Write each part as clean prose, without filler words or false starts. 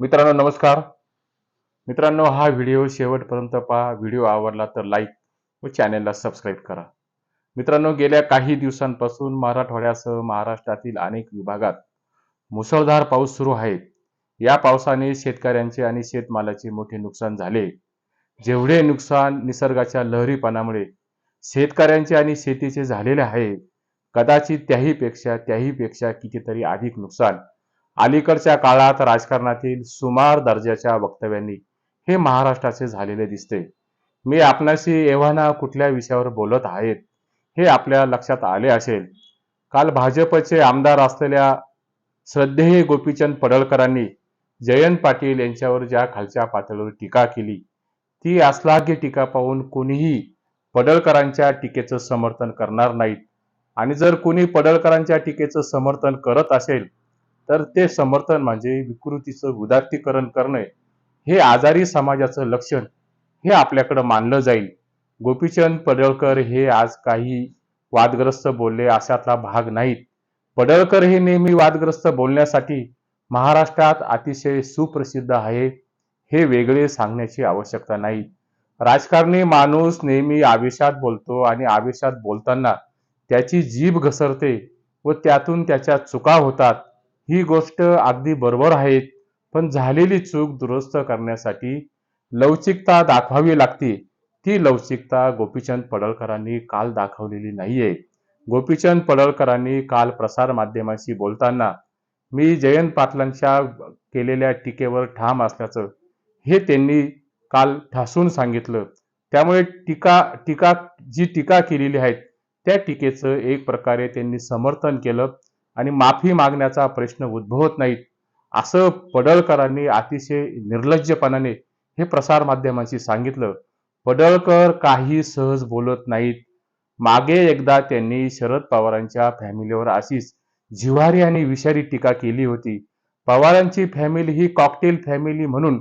मित्रांनो नमस्कार. मित्रांनो हा व्हिडिओ शेवटपर्यंत पहा. व्हिडिओ आवडला तर लाईक व चॅनेलला सबस्क्राईब करा. मित्रांनो गेल्या काही दिवसांपासून मराठवाड्यासह महाराष्ट्रातील अनेक विभागात मुसळधार पाऊस सुरू आहे. या पावसाने शेतकऱ्यांचे आणि शेतमालाचे मोठे नुकसान झाले. जेवढे नुकसान निसर्गाच्या लहरीपणामुळे शेतकऱ्यांचे आणि शेतीचे झालेले आहे, कदाचित त्याहीपेक्षा कितीतरी अधिक नुकसान अलीकडच्या काळात राजकारणातील सुमार दर्जाच्या वक्तव्यांनी हे महाराष्ट्राचे झालेले दिसते. मी आपणाशी एव्हाना कुठल्या विषयावर बोलत आहेत हे आपल्या लक्षात आले असेल. काल भाजपचे आमदार असलेल्या श्रद्धेय गोपीचंद पडळकरांनी जयंत पाटील यांच्यावर ज्या खालच्या पातळीवर टीका केली, ती अश्लाघ्य टीका पाहून कोणीही पडळकरांच्या टीकेचं समर्थन करणार नाहीत. आणि जर कोणी पडळकरांच्या टीकेचं समर्थन करत असेल तर ते समर्थन म्हणजे विकृतीचं उदात्तीकरण करणे, हे आजारी समाजाचं लक्षण हे आपल्याकडे मानलं जाईल. गोपीचंद पडळकर हे आज काही वादग्रस्त बोलले अशातला भाग नाहीत. पडळकर हे नेहमी वादग्रस्त बोलण्यासाठी महाराष्ट्रात अतिशय सुप्रसिद्ध आहे, हे वेगळे सांगण्याची आवश्यकता नाही. राजकारणी माणूस नेहमी आवेशात बोलतो आणि आवेशात बोलताना त्याची जीभ घसरते व त्यातून त्याच्या चुका होतात. ही गोष्ट अगदी बरोबर आहे, पण झालेली चूक दुरुस्त करण्यासाठी लवचिकता दाखवावी लागते. ती लवचिकता गोपीचंद पडळकरांनी काल दाखवलेली नाहीये. गोपीचंद पडळकरांनी काल प्रसार माध्यमांशी बोलताना मी जयंत पाटलांच्या केलेल्या टीकेवर ठाम असल्याचं हे त्यांनी काल ठासून सांगितलं. त्यामुळे टीका केलेली आहे त्या टीकेचं एक प्रकारे त्यांनी समर्थन केलं आणि माफी मागण्याचा प्रश्न उद्भवत नाहीत असं पडळकरांनी अतिशय निर्लज्जपणाने हे प्रसार माध्यमांशी सांगितलं. पडळकर काही सहज बोलत नाहीत. मागे एकदा त्यांनी शरद पवारांच्या फॅमिलीवर अशीच जिव्हारी आणि विषारी टीका केली होती. पवारांची फॅमिली ही कॉकटेल फॅमिली म्हणून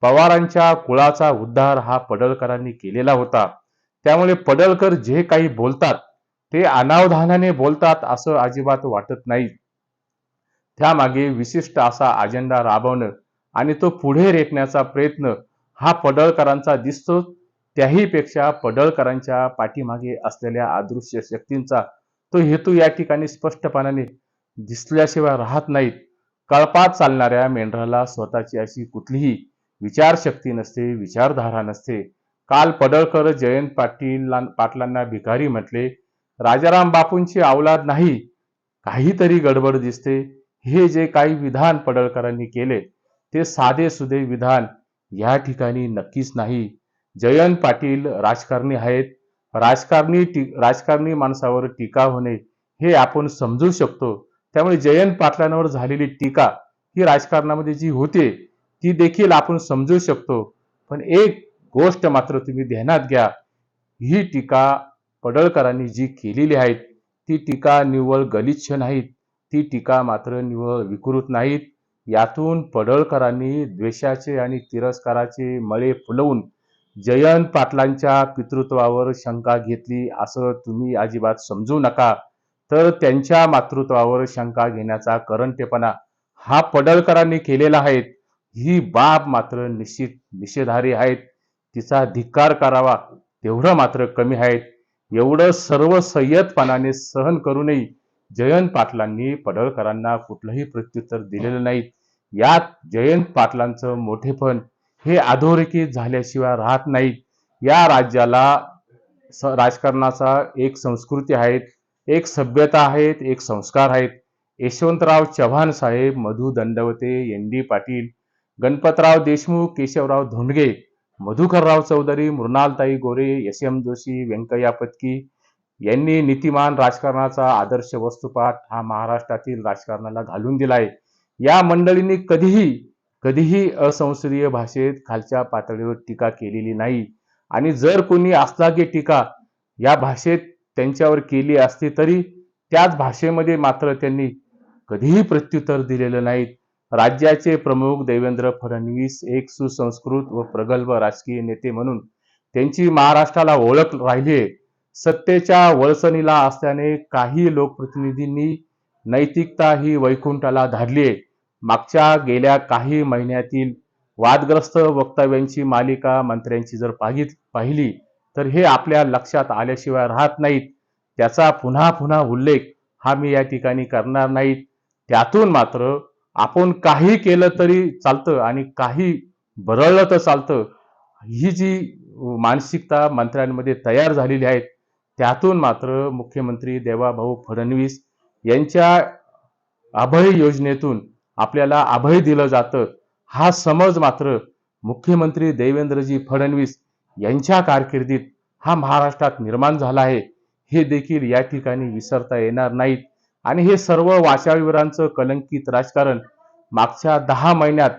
पवारांच्या कुळाचा उद्धार हा पडळकरांनी केलेला होता. त्यामुळे पडळकर जे काही बोलतात ते अनावधानाने बोलतात असं अजिबात वाटत नाही. त्यामागे विशिष्ट असा अजेंडा राबवणं आणि तो पुढे रेटण्याचा प्रयत्न हा पडळकरांचा दिसतो. त्याहीपेक्षा पडळकरांच्या पाठीमागे असलेल्या अदृश्य शक्तींचा तो हेतू या ठिकाणी स्पष्टपणाने दिसल्याशिवाय राहत नाहीत. कळपात चालणाऱ्या मेंढराला स्वतःची अशी कुठलीही विचारशक्ती नसते, विचारधारा नसते. काल पडळकर जयंत पाटलांना भिकारी म्हटले. राजाराम बापूंची औलाद नाही, काहीतरी गडबड दिसते. हे जे काही विधान पडळकरांनी केले ते साधे सुधे विधान या ठिकाणी नक्कीच नाही. जयंत पाटील राजकारणी आहेत. राजकारणी माणसावर टीका होणे हे आपण समजू शकतो. त्यामुळे जयंत पाटलांवर झालेली टीका ही राजकारणामध्ये जी होते ती देखील आपण समजू शकतो. पण एक गोष्ट मात्र तुम्ही ध्यानात घ्या, ही टीका पडळकरांनी जी केलेली आहे ती टीका निव्वळ गलिच्छ नाहीत, ती टीका मात्र निव्वळ विकृत नाहीत. यातून पडळकरांनी द्वेषाचे आणि तिरस्काराचे मळे फुलवून जयंत पाटलांच्या पितृत्वावर शंका घेतली असं तुम्ही अजिबात समजू नका. तर त्यांच्या मातृत्वावर शंका घेण्याचा करंटेपणा हा पडळकरांनी केलेला आहे. ही बाब मात्र निश्चित निषेधार्ह आहेत. तिचा धिक्कार करावा तेवढं मात्र कमी आहेत. एवढं सर्व संयतपणाने सहन करूनही जयंत पाटलांनी पडळकरांना कुठलंही प्रत्युत्तर दिलेलं नाही. यात जयंत पाटलांचं मोठेपण हे अधोरेखित झाल्याशिवाय राहत नाहीत. या राज्याला राजकारणाचा एक संस्कृती आहे, एक सभ्यता आहेत, एक संस्कार आहेत. यशवंतराव चव्हाण साहेब, मधु दंडवते, एन.डी. पाटील, गणपतराव देशमुख, केशवराव धोंडगे, मधुकरराव चौधरी, मृणालताई गोरे, एस.एम. जोशी, व्यंकय्या पत्की यांनी नीतिमान राजकारणाचा आदर्श वस्तुपाठ हा महाराष्ट्रातील राजकारणाला घालून दिलाय. या मंडळींनी कधीही असंसदीय भाषेत खालच्या पातळीवर टीका केलेली नाही. आणि जर कोणी अश्लाघ्य टीका या भाषेत त्यांच्यावर केली असती तरी त्याच भाषेमध्ये मात्र त्यांनी कधीही प्रत्युत्तर दिलेलं नाही. राज्याचे प्रमुख देवेंद्र फडणवीस एक सुसंस्कृत व प्रगल्भ राजकीय नेते म्हणून त्यांची महाराष्ट्राला ओळख राहिली आहे. सत्तेच्या वळसणीला असल्याने काही लोकप्रतिनिधींनी नैतिकता ही वैकुंठाला धाडली आहे. मागच्या गेल्या काही महिन्यातील वादग्रस्त वक्तव्यांची मालिका मंत्र्यांची जर पाहिली तर हे आपल्या लक्षात आल्याशिवाय राहत नाहीत. त्याचा पुन्हा पुन्हा उल्लेख हा मी या ठिकाणी करणार नाही. त्यातून मात्र आपण काही केलं तरी चालतं आणि काही बरळलं तर चालतं, ही जी मानसिकता मंत्र्यांमध्ये तयार झालेली आहे, त्यातून मात्र मुख्यमंत्री देवाभाऊ फडणवीस यांच्या अभय योजनेतून आपल्याला अभय दिलं जातं, हा समज मात्र मुख्यमंत्री देवेंद्रजी फडणवीस यांच्या कारकिर्दीत हा महाराष्ट्रात निर्माण झाला आहे, हे देखील या ठिकाणी विसरता येणार नाहीत. आणि हे सर्व वाचाळवीरांचं कलंकित राजकारण मागच्या 10 महिन्यात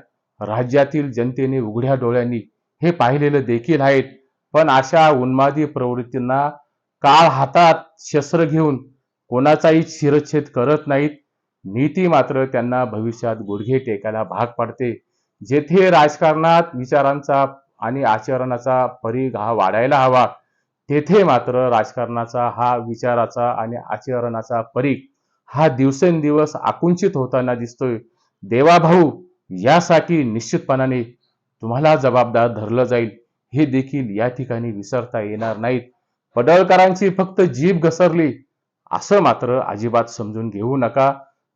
राज्यातील जनतेने उघड्या डोळ्यांनी हे पाहिलेलं देखील आहे. पण अशा उन्मादी प्रवृत्तींना काळ हातात शस्त्र घेऊन कोणाचाही शिरच्छेद करत नाहीत. नीती मात्र त्यांना भविष्यात गुडघे टेकायला भाग पाडते. जेथे राजकारणात विचारांचा आणि आचरणाचा परीघ हा वाढायला हवा, तेथे मात्र राजकारणाचा हा विचाराचा आणि आचरणाचा परीघ हा दिवसेंदिवस आकुंचित होताना दिसतोय. देवाभाऊ, यासाठी निश्चितपणाने तुम्हाला जबाबदार धरलं जाईल, हे देखील या ठिकाणी विसरता येणार नाहीत. पडळकरांची फक्त जीभ घसरली असं मात्र अजिबात समजून घेऊ नका.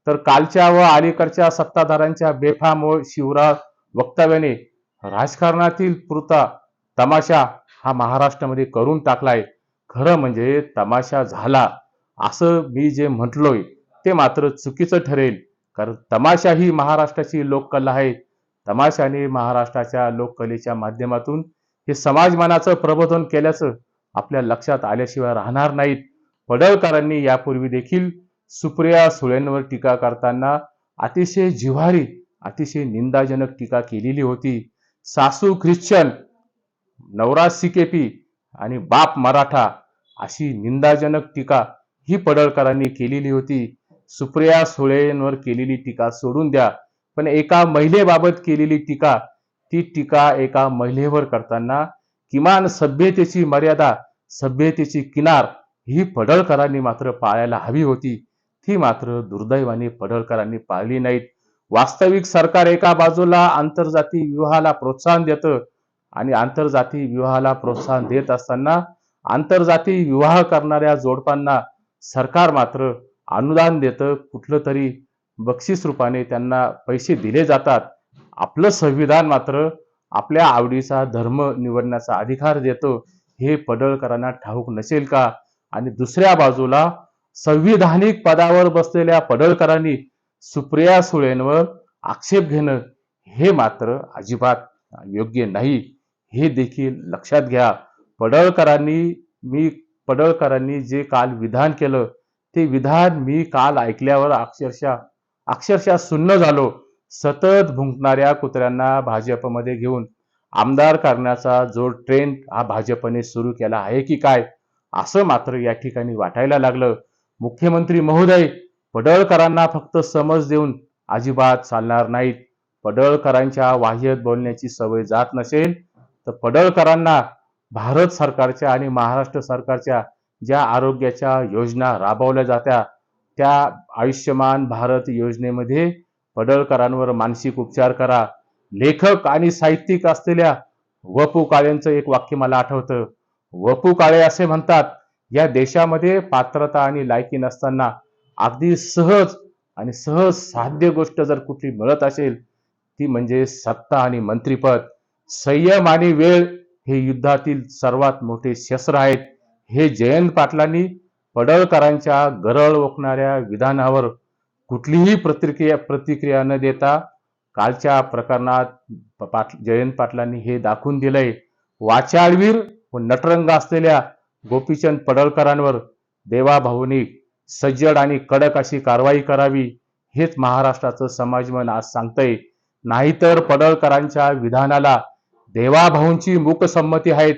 तर कालच्या व अलीकडच्या सत्ताधाऱ्यांच्या बेफाम व शिवराळ वक्तव्याने राजकारणातील पुरता तमाशा हा महाराष्ट्रामध्ये करून टाकलाय. खरं म्हणजे तमाशा झाला असं मी जे म्हटलोय ते मात्र चुकीचं ठरेल. कारण तमाशा ही महाराष्ट्राची लोककला आहे. तमाशाने महाराष्ट्राच्या लोककलेच्या माध्यमातून हे समाजमानाचं प्रबोधन केल्याचं आपल्या लक्षात आल्याशिवाय राहणार नाहीत. पडळकरांनी यापूर्वी देखील सुप्रिया सुळेंवर टीका करताना अतिशय जिव्हारी, अतिशय निंदाजनक टीका केलेली होती. सासू ख्रिश्चन, नवरा सिकेपी आणि बाप मराठा अशी निंदाजनक टीका ही पडळकरांनी केलेली होती. सुप्रिया सुळेंवर केलेली टीका सोडून द्या, पण एका महिलेबाबत केलेली टीका, ती टीका एका महिलेवर करताना किमान सभ्यतेची मर्यादा, सभ्यतेची किनार ही पडळकरांनी मात्र पाळायला हवी होती. ती मात्र दुर्दैवाने पडळकरांनी पाळली नाहीत. वास्तविक सरकार एका बाजूला आंतरजातीय विवाहाला प्रोत्साहन देतं आणि आंतरजातीय विवाहाला प्रोत्साहन देत असताना आंतरजातीय विवाह करणाऱ्या जोडपांना सरकार मात्र अनुदान देतं, कुठलं तरी बक्षीस रूपाने त्यांना पैसे दिले जातात. आपलं संविधान मात्र आपल्या आवडीचा धर्म निवडण्याचा अधिकार देतो, हे पडळकरांना ठाऊक नसेल का? आणि दुसऱ्या बाजूला संविधानिक पदावर बसलेल्या पडळकरांनी सुप्रिया सुळेंवर आक्षेप घेणं हे मात्र अजिबात योग्य नाही, हे देखील लक्षात घ्या. पडळकरांनी जे काल विधान केलं, ते विधान मी काल ऐकल्यावर अक्षरशः सुन्न झालो. सतत भुंकणाऱ्या कुत्र्यांना भाजपमध्ये घेऊन आमदार करण्याचा जो ट्रेंड हा भाजपने सुरू केला आहे की काय, असं मात्र या ठिकाणी वाटायला लागलं. मुख्यमंत्री महोदय, पडळकरांना फक्त समज देऊन अजिबात चालणार नाहीत. पडळकरांच्या वाह्यत बोलण्याची सवय जात नसेल तर पडळकरांना भारत सरकारच्या आणि महाराष्ट्र सरकारच्या ज्या आरोग्याच्या योजना राबवल्या जात्या, त्या आयुष्यमान भारत योजनेमध्ये पडळकरांवर मानसिक उपचार करा. लेखक आणि साहित्यिक असलेल्या व.पु. काळेंचं एक वाक्य मला आठवतं. व.पु. काळे असे म्हणतात, या देशामध्ये पात्रता आणि लायकी नसताना अगदी सहज साध्य गोष्ट जर कुठली मिळत असेल, ती म्हणजे सत्ता आणि मंत्रीपद. संयम आणि वेळ हे युद्धातील सर्वात मोठे शस्त्र आहेत. हे जयंत पाटलांनी पडळकरांच्या गरळ ओकणाऱ्या विधानावर कुठलीही प्रतिक्रिया न देता कालच्या प्रकरणात जयंत पाटलांनी हे दाखवून दिलंय. वाचाळवीर व नटरंग असलेल्या गोपीचंद पडळकरांवर देवाभाऊंनी सज्जड आणि कडक अशी कारवाई करावी, हेच महाराष्ट्राचं समाजमन आज सांगतंय. नाहीतर पडळकरांच्या विधानाला देवाभाऊंची मूकसंमती आहेत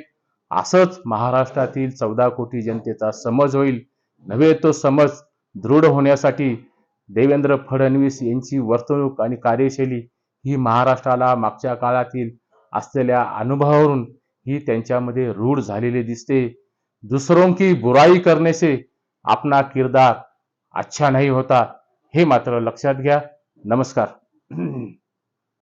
असंच महाराष्ट्रातील 14 कोटी जनतेचा समज होईल. नव्हे तो समज दृढ होण्यासाठी देवेंद्र फडणवीस यांची वर्तणूक आणि कार्यशैली ही महाराष्ट्राला मागच्या काळातील असलेल्या अनुभवावरून ही त्यांच्यामध्ये रूढ झालेली दिसते. दुसरों की बुराई करने से अपना किरदार अच्छा नहीं होता, हे मात्र लक्षात घ्या. नमस्कार.